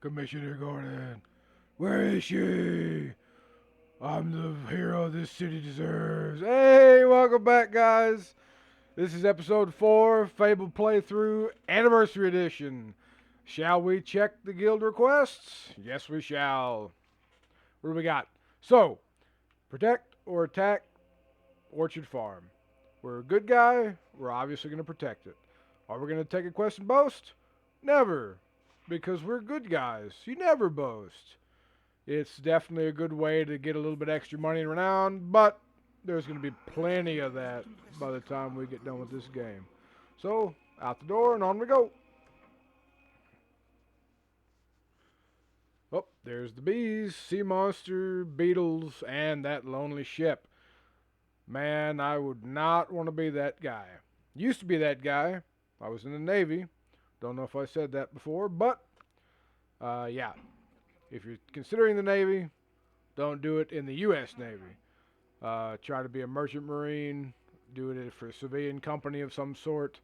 Commissioner Gordon. Where is she? I'm the hero this city deserves. Hey, welcome back, guys. This is episode 4, Fable Playthrough Anniversary Edition. Shall we check the guild requests? Yes, we shall. What do we got? So, protect or attack Orchard Farm. We're a good guy. We're obviously going to protect it. Are we going to take a quest and boast? Never. Because we're good guys. You never boast. It's definitely a good way to get a little bit extra money and renown, but there's going to be plenty of that by the time we get done with this game. So, out the door and on we go. Oh, there's the bees, sea monster, beetles, and that lonely ship. Man, I would not want to be that guy. Used to be that guy. I was in the Navy. Don't know if I said that before, but yeah. If you're considering the Navy, don't do it in the U.S. Navy. Try to be a merchant marine. Do it for a civilian company of some sort.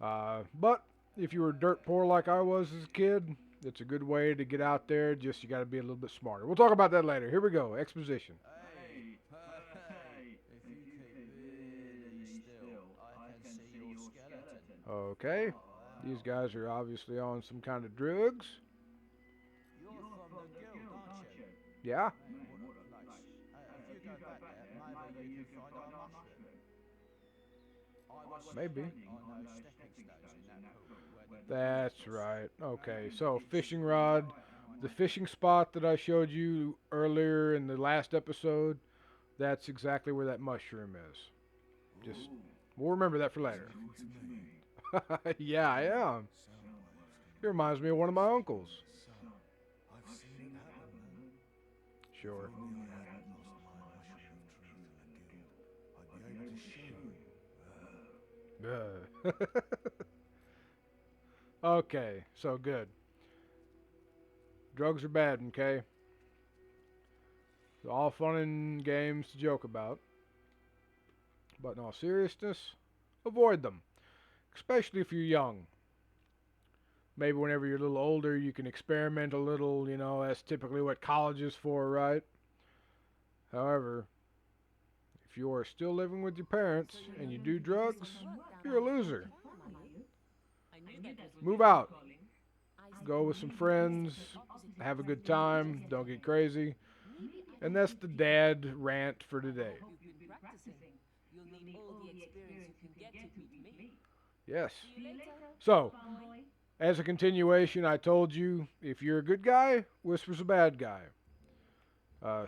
But if you were dirt poor like I was as a kid, it's a good way to get out there. Just you got to be a little bit smarter. We'll talk about that later. Here we go. Exposition. Hey, hey, if you keep really still, I can see your skeleton. Okay. These Wow. guys are obviously on some kind of drugs. You're from the guild, aren't you? Yeah, Man, what a place. If you go back there, maybe you can find our mushroom. I was maybe. standing on those stepping stones in that pool where the bees That's was. right. Okay, And so it fishing seemed rod. right, and I The went, fishing spot that I showed you earlier in the last episode, that's exactly where that mushroom is. Just, Ooh, we'll remember that for later. talking to me. Yeah, I am. Sound waves He coming reminds me from of one of my this. uncles. So, I've seen it happen then. Sure. If only I hadn't lost my mushroom of truth in the guild, I'd be able to show you. Uh. Okay, so good. Drugs are bad, okay? They're all fun and games to joke about. But in all seriousness, avoid them. Especially if you're young. Maybe whenever you're a little older, you can experiment a little, that's typically what college is for, right? However, if you are still living with your parents and you do drugs, you're a loser. Move out. Go with some friends. Have a good time. Don't get crazy. And that's the dad rant for today. You've been practicing. You'll need all the experience you can get to beat me. Yes. See you later, So, boy. as a continuation, I told you if you're a good guy, Whisper's a bad guy.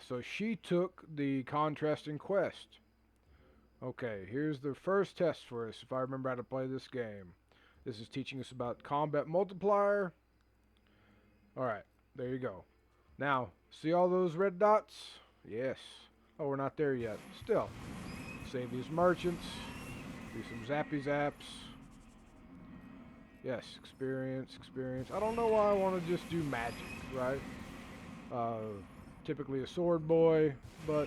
So she took the contrasting quest. Okay, here's the first test for us if I remember how to play this game. This is teaching us about combat multiplier. Alright, there you go. Now, see all those red dots? Yes. Oh, we're not there yet. Still. Save these merchants. Do some zappy zaps. Yes, experience, experience. I don't know why I want to just do magic, right? Typically a sword boy, but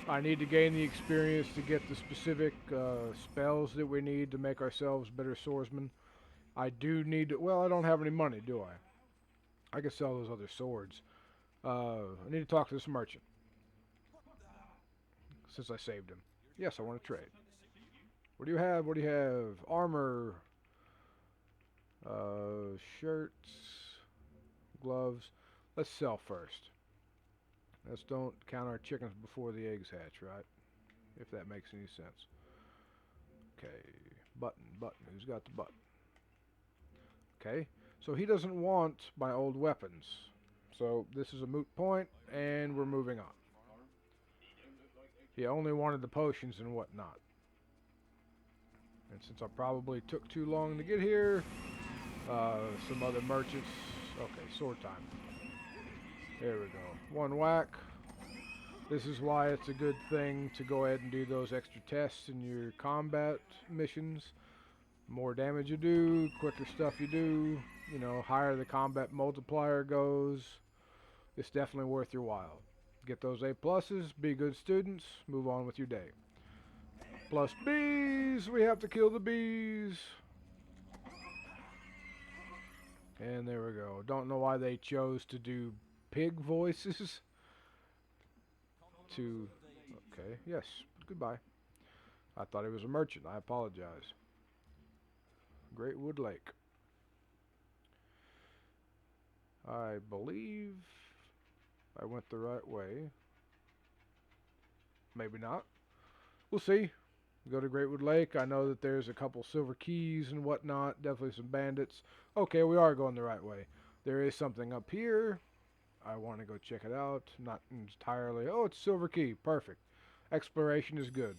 I need to gain the experience to get the specific spells that we need to make ourselves better swordsmen. I do need to, well, I don't have any money, do I? I can sell those other swords. I need to talk to this merchant, since I saved him. Yes, I want to trade. What do you have? What do you have? Armor, shirts, gloves. Let's sell first. Let's don't count our chickens before the eggs hatch, right? If that makes any sense. Okay, button, button. Who's got the button? Okay, so he doesn't want my old weapons. So this is a moot point, and we're moving on. He only wanted the potions and whatnot. And since I probably took too long to get here, some other merchants. Okay, sword time. There we go. One whack. This is why it's a good thing to go ahead and do those extra tests in your combat missions. More damage you do, quicker stuff you do, higher the combat multiplier goes. It's definitely worth your while. Get those A pluses, be good students, move on with your day. Plus bees, we have to kill the bees. And there we go. Don't know why they chose to do pig voices. To okay, yes. Goodbye. I thought he was a merchant. I apologize. Greatwood Lake. I believe I went the right way. Maybe not. We'll see. Go to Greatwood Lake. I know that there's a couple silver keys and whatnot. Definitely some bandits. Okay, we are going the right way. There is something up here. I want to go check it out. Not entirely. Oh, it's silver key. Perfect. Exploration is good.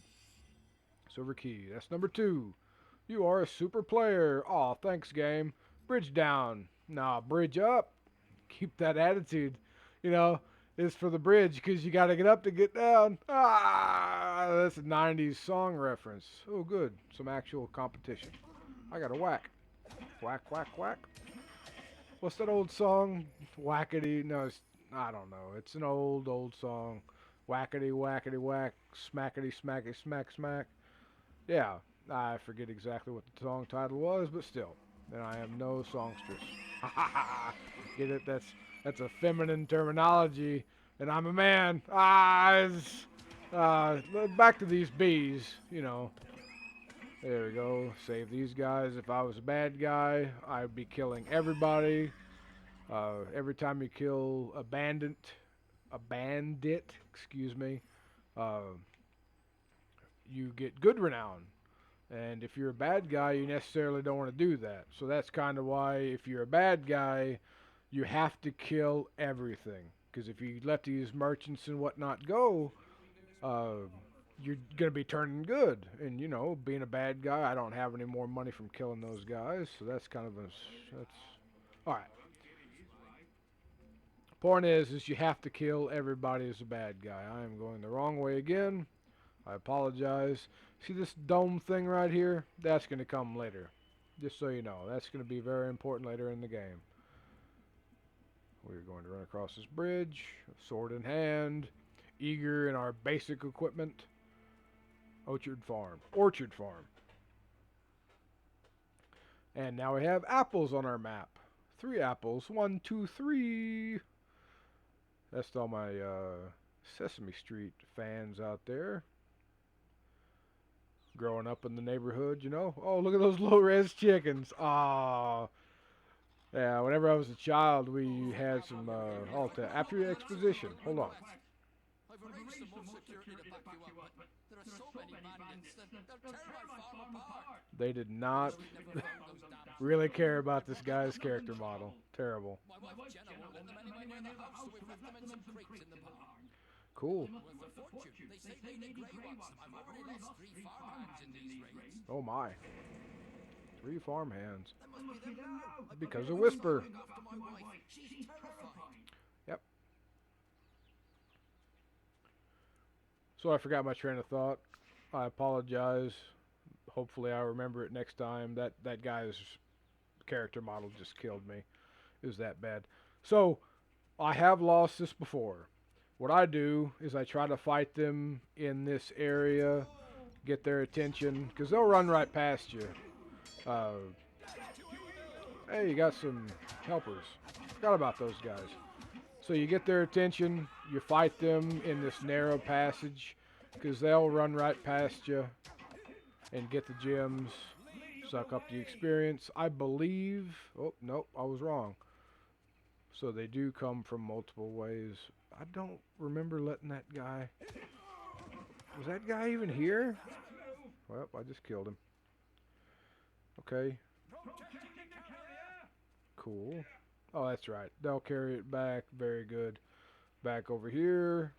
Silver key. That's number 2. You are a super player. Aw, thanks, game. Bridge down. Nah, bridge up. Keep that attitude. You know, it's for the bridge because you got to get up to get down. Ah, that's a 90s song reference. Oh, good. Some actual competition. I got a whack. Whack, whack, whack. What's that old song? Whackity. No, I don't know. It's an old song. Whackity, whackity, whack. Smackity, smacky, smack, smack. Yeah, I forget exactly what the song title was, but still. And I am no songstress. Get it? That's a feminine terminology, and I'm a man. Back to these bees, you know. There we go. Save these guys. If I was a bad guy, I'd be killing everybody. Every time you kill a bandit, excuse me, uh, you get good renown. And if you're a bad guy, you necessarily don't want to do that. So that's kind of why, if you're a bad guy, you have to kill everything. Because if you let these merchants and whatnot go, uh, you're going to be turning good. And, you know, being a bad guy, I don't have any more money from killing those guys. So that's kind of a. That's. Alright. Point is you have to kill everybody as a bad guy. I am going the wrong way again. I apologize. See this dome thing right here? That's going to come later. Just so you know. That's going to be very important later in the game. We're going to run across this bridge, sword in hand, eager in our basic equipment. Orchard Farm. Orchard Farm. And now we have apples on our map. 3 apples. 1, 2, 3. That's to all my Sesame Street fans out there. Growing up in the neighborhood, you know. Oh, look at those low-res chickens. Ah. Yeah, whenever I was a child, we had some, after the exposition. Hold on. I've arranged some more security to back you up, but there are so many bandits that they'll tear our farm apart. They did not We've never found those damn really care about this guy's character model. Terrible. My wife Jenna won't let them anywhere near the house, so we've left them in some crates in the barn. Cool. Worth a fortune. They say Lady Grey wants them. I've already lost 3 farmhands in these raids. Oh my. 3 farm hands. That must be them now. Because of Whisper. Going after my wife. She's terrified. Yep. So I forgot my train of thought. I apologize. Hopefully I remember it next time. That guy's character model just killed me. It was that bad. So, I have lost this before. What I do is I try to fight them in this area, get their attention, because they'll run right past you. Hey, you got some helpers. Forgot about those guys. So you get their attention, you fight them in this narrow passage, because they'll run right past you and get the gems, suck up the experience. I believe... Oh, nope, I was wrong. So they do come from multiple ways. I don't remember letting that guy... Was that guy even here? Well, I just killed him. Okay. Cool. Oh, that's right. They'll carry it back. Very good. Back over here.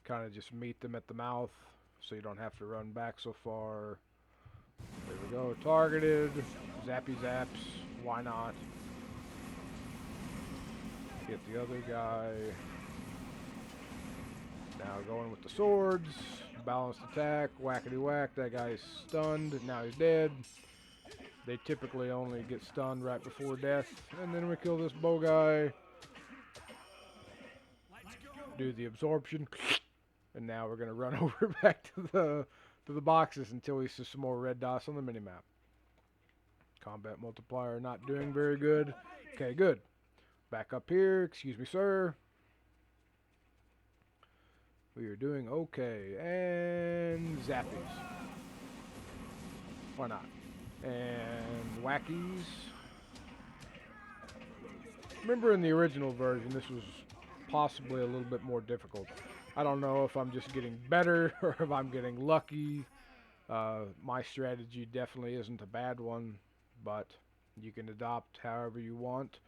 Kind of just meet them at the mouth so you don't have to run back so far. There we go. Targeted. Zappy zaps. Why not? Get the other guy. Now going with the swords. Balanced attack. Whackety whack. That guy's stunned. Now he's dead. They typically only get stunned right before death. And then we kill this bow guy. Do the absorption. And now we're going to run over back to the boxes until we see some more red dots on the minimap. Combat multiplier not doing very good. Okay, good. Back up here. Excuse me, sir. We are doing okay. And zappies. Why not? And wackies. Remember in the original version, this was possibly a little bit more difficult. I don't know if I'm just getting better or if I'm getting lucky. My strategy definitely isn't a bad one, but you can adopt however you want.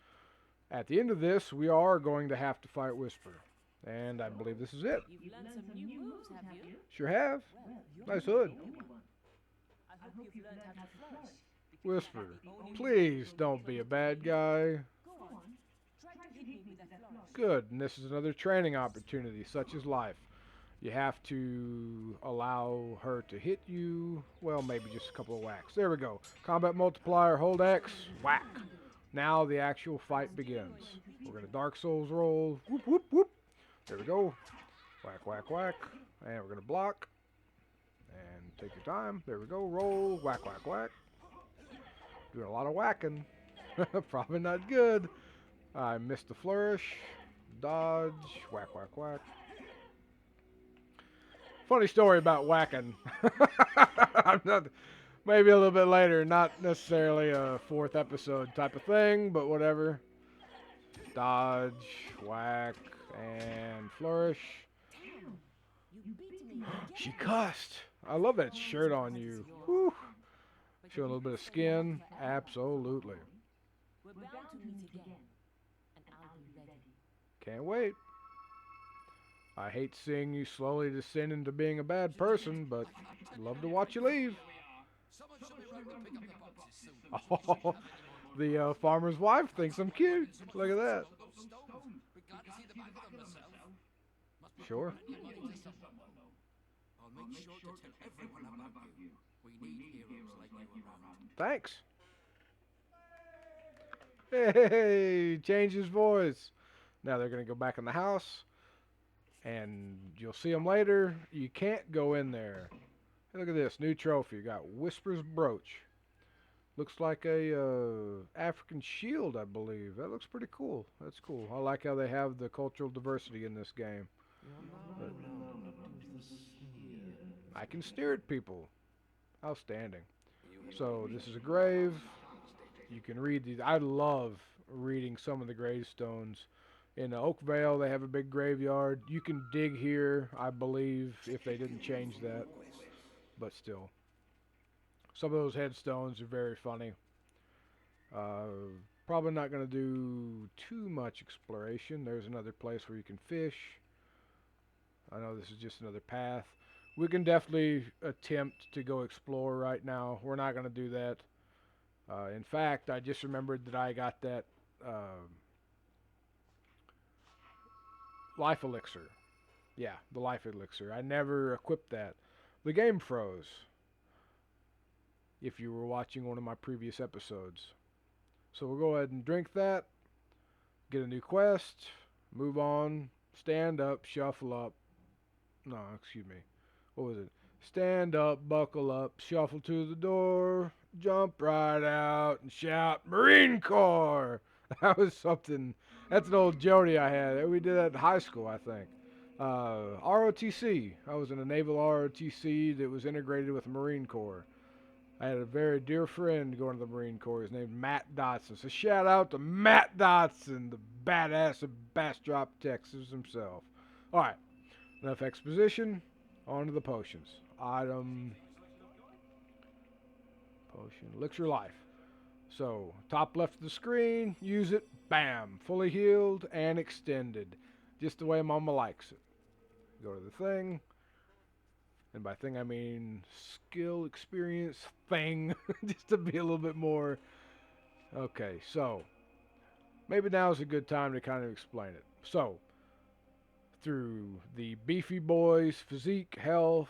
At the end of this, we are going to have to fight Whisper. And I believe this is it. You've learned some new moves, have you? Sure have. Well, you're Nice not hood. the only one. I hope you've learned how to flourish. because Whisper, that's the only way please you'll don't able be a to bad do it. guy. Go on. Try to hit me with that flourish. Good, and this is another training opportunity, such as life. You have to allow her to hit you. Well, maybe just a couple of whacks. There we go. Combat multiplier, hold X, whack. Now the actual fight begins. We're going to Dark Souls roll. Whoop, whoop, whoop. There we go. Whack, whack, whack. And we're going to block. And take your time. There we go. Roll. Whack, whack, whack. Doing a lot of whacking. Probably not good. I missed the flourish. Dodge. Whack, whack, whack. Funny story about whacking. I'm not, maybe a little bit later, not necessarily a fourth episode type of thing, but whatever. Dodge, whack, and flourish. You beat me again. She cussed. I love that shirt on you. Whew. Show a little bit of skin. Absolutely. We're bound to meet again, and I'll be ready. Can't wait. I hate seeing you slowly descend into being a bad person, but love to watch you leave. Someone should be round to pick up the boxes soon. Oh, the farmer's wife thinks I'm cute. Look at that. Those stones. We can't see the back of them myself. Must be Sure. plenty of money to someone, though. I'll make sure to tell everyone about you. We need heroes like you around. Thanks. Hey, change his voice. Now they're going to go back in the house, and you'll see them later. You can't go in there. Hey, look at this new trophy. You got Whisper's brooch. Looks like a African shield, I believe. That looks pretty cool. That's cool. I like how they have the cultural diversity in this game. I can stare at people. Outstanding. So this is a grave. You can read these. I love reading some of the gravestones. In Oakvale, they have a big graveyard. You can dig here, I believe, if they didn't change that. But still. Some of those headstones are very funny. Probably not going to do too much exploration. There's another place where you can fish. I know this is just another path. We can definitely attempt to go explore right now. We're not going to do that. In fact, I just remembered that I got that life elixir. Yeah, the life elixir. I never equipped that. The game froze. If you were watching one of my previous episodes. So we'll go ahead and drink that. Get a new quest. Move on. Stand up. Shuffle up. No, excuse me. What was it? Stand up, buckle up, shuffle to the door, jump right out, and shout, Marine Corps! That was something. That's an old Jody I had. We did that in high school, I think. ROTC. I was in a naval ROTC that was integrated with the Marine Corps. I had a very dear friend going to the Marine Corps. His name Matt Dotson. So shout out to Matt Dotson, the badass of Bastrop, Texas himself. All right, enough exposition. On to the potions. Item. Potion. Elixir Life. So, top left of the screen, use it, bam, fully healed and extended. Just the way Mama likes it. Go to the thing. And by thing I mean skill, experience, thing. Just to be a little bit more. Okay, so. Maybe now is a good time to kind of explain it. So, through the beefy boys, physique, health,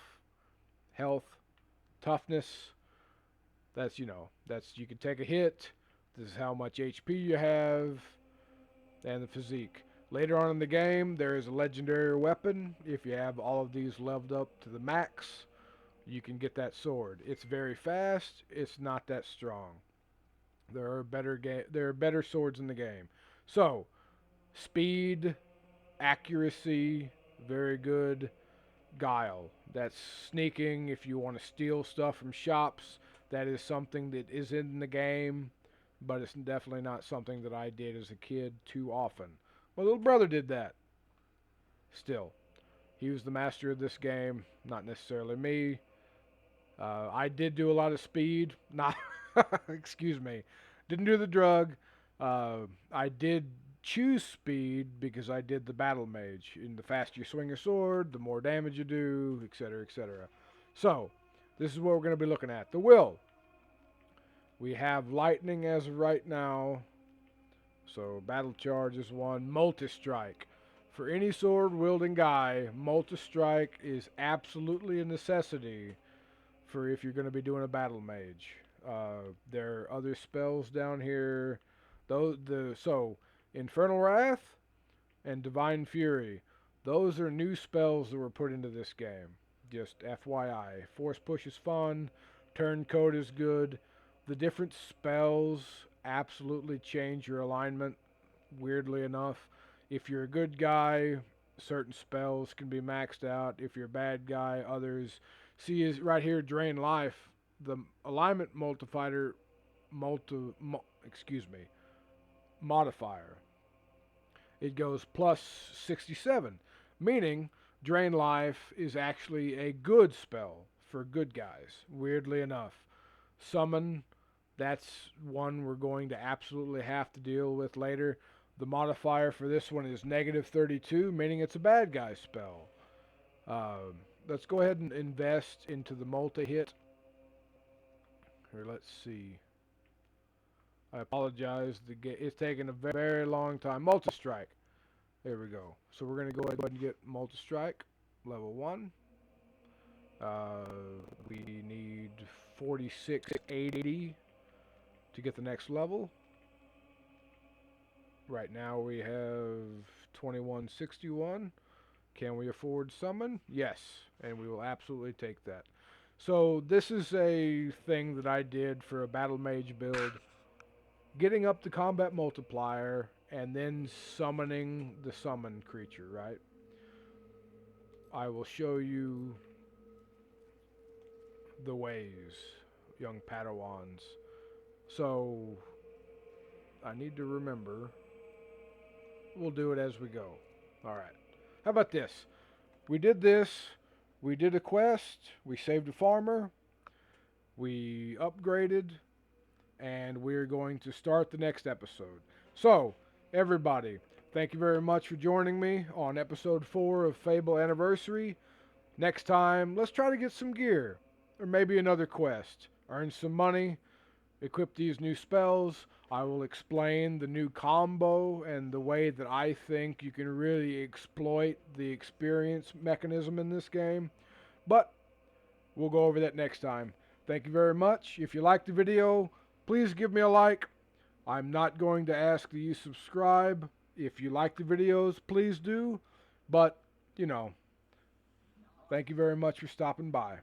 toughness. That's, you can take a hit. This is how much HP you have, and the physique. Later on in the game, there is a legendary weapon. If you have all of these leveled up to the max, you can get that sword. It's very fast. It's not that strong. There are better swords in the game. So, speed, accuracy, very good. Guile. That's sneaking if you want to steal stuff from shops. That is something that is in the game, but it's definitely not something that I did as a kid too often. My little brother did that. Still, he was the master of this game, not necessarily me. I did do a lot of speed. Not, excuse me, didn't do the drug. I did choose speed because I did the battle mage. And the faster you swing your sword, the more damage you do, etc., etc. So, this is what we're going to be looking at. The will. We have lightning as of right now. So, battle charge is one. Multi-strike. For any sword wielding guy, multi-strike is absolutely a necessity for if you're going to be doing a battle mage. There are other spells down here. So Infernal Wrath and Divine Fury. Those are new spells that were put into this game. Just FYI. Force Push is fun. Turncoat is good. The different spells absolutely change your alignment, weirdly enough. If you're a good guy, certain spells can be maxed out. If you're a bad guy, others. See, is right here, Drain Life. The alignment excuse me, modifier. It goes plus 67, meaning Drain Life is actually a good spell for good guys, weirdly enough. Summon, that's one we're going to absolutely have to deal with later. The modifier for this one is negative 32, meaning it's a bad guy spell. Uh, let's go ahead and invest into the multi-hit. Here, let's see. I apologize. It's taking a very long time. Multi-strike. There we go. So we're going to go ahead and get multi-strike. Level 1. Uh, we need 4680 to get the next level. Right now we have 2161. Can we afford summon? Yes, and we will absolutely take that. So this is a thing that I did for a battle mage build, getting up the combat multiplier and then summoning the summon creature, right? I will show you the ways, young Padawans. So I need to remember. We'll do it as we go. All right. How about this? We did this. We did a quest. We saved a farmer. We upgraded. And we're going to start the next episode. So, everybody, thank you very much for joining me on episode 4 of Fable Anniversary. Next time, let's try to get some gear. Or maybe another quest. Earn some money. Equip these new spells. I will explain the new combo and the way that I think you can really exploit the experience mechanism in this game. But we'll go over that next time. Thank you very much. If you liked the video, please give me a like. I'm not going to ask that you subscribe. If you like the videos, please do. But, thank you very much for stopping by.